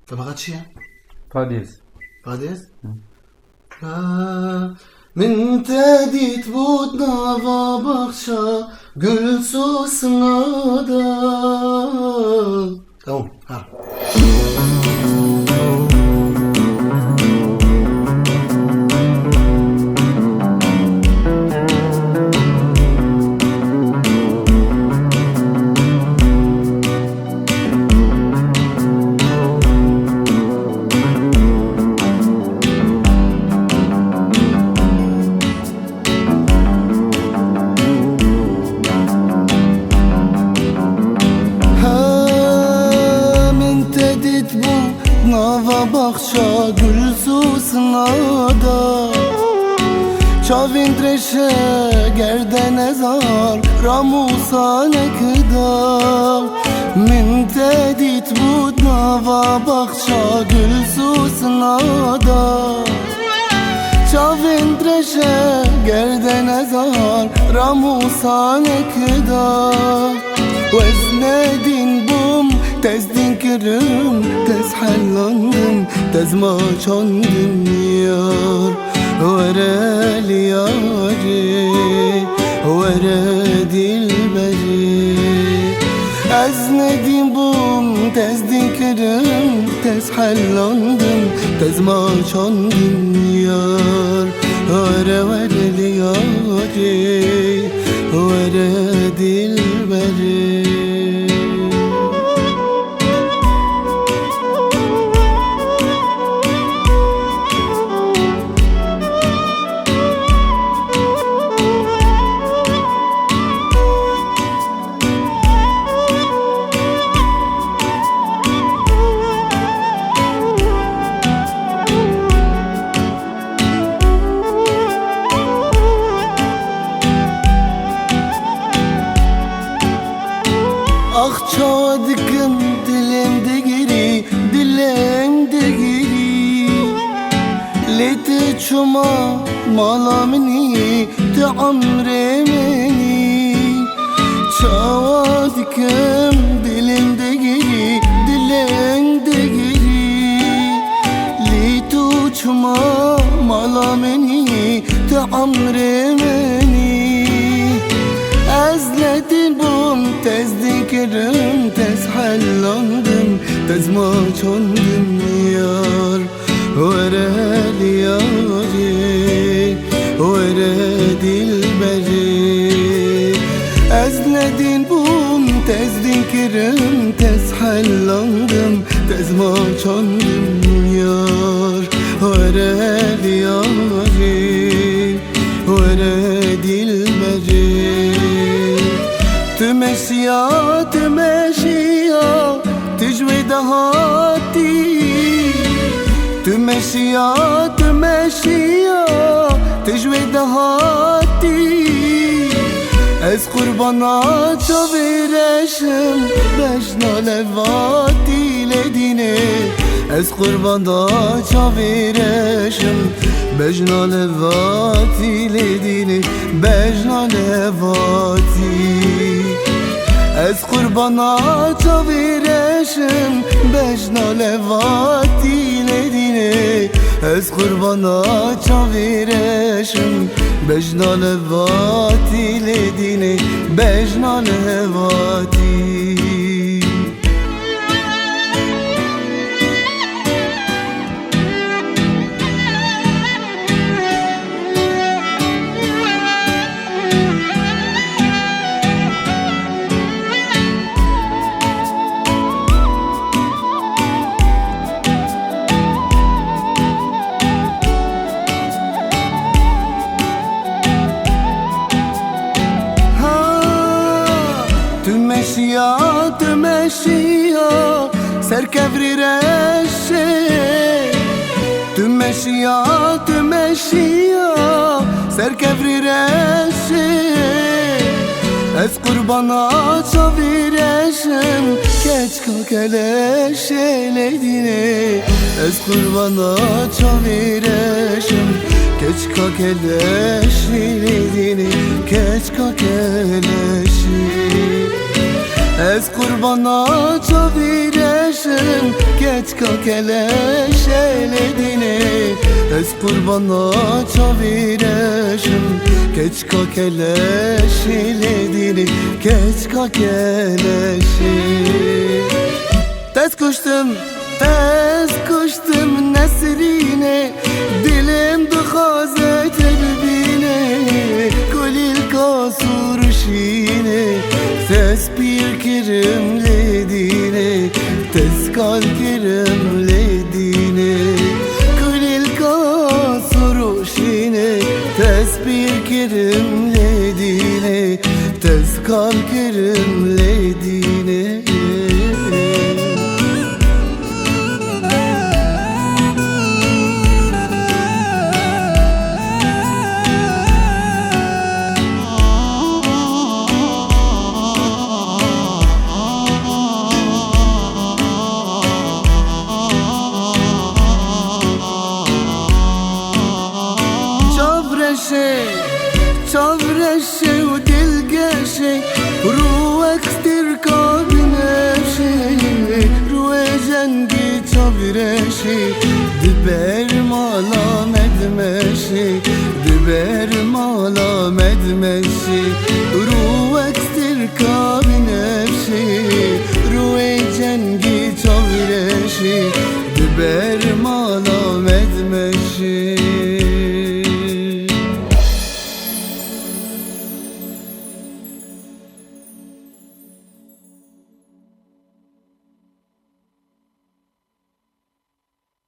طبقات شيء فاديز. بعدين من تديت بودنا وبخشا gül susnada. Tamam. Ha. Nava bakça gül susnada Çavin treşe gerde nezar Ramusa nekda Min tedit bud nava bakça gül susnada Çavin treşe gerde nezar Ramusa nekda Veznedin bum tez dinkirim tez hallandım tez maçandım yar Vereli yari vere dilberi Eznedim bum tez dinkirim tez hallandım tez maçandım yar Vereli yari vere dilberi Ah çadıkım dilimde giri, dilimde giri Leti çuma malamini te amremeni Çadıkım dilimde giri, dilimde giri Leti çuma malamini te amremeni Ezledin bum tez dinkirim tez hallandım tez maçandım yar Vereli yari vere dilberi Ezledin bum tez dinkirim tez hallandım tez maçandım yar Vereli yari vere dilberi تمشيا تمشيا تجوي دهاتي تمشيا تمشيا تجوي دهاتي Ez kurbana çavireşim Beşna levati ledine Ez kurbana çavireşim Beşna levati ledine Beşna levati Ez kurbana çavireşim Beşna levati ledine Ez kurbana çavireşim Beşna levati ledine Beşna levati تمشيا تمشيا سركفري رشي تمشيا تمشيا سركفري رشي Ez kurbana çavireşim Keçka keleşeledine Ez kurbana çavireşim Keçka keleşeledine Keçka keleşi Ez kurbana çavireşim geç kakeleş eledine. Ez kurbana çavireşim geç kakeleş eledine. Geç kakeleşi. Tez kuştum nesrine, dilim dıxaze terbine. Kulil kasurşine, ses bir kirim ledine. Tez kal kirim ledine. Kulil kasurşine, tez bir kirim ledine. Tez kal kirim ledine. Çavreşe u dilgeşe ruek stirka bineşe. Ruhe cengi çavreşe diber mala medmeşe. Diber mala medmeşe. Ruek stirka bineşe. Ruhe cengi çavreşe diber mala medmeşe.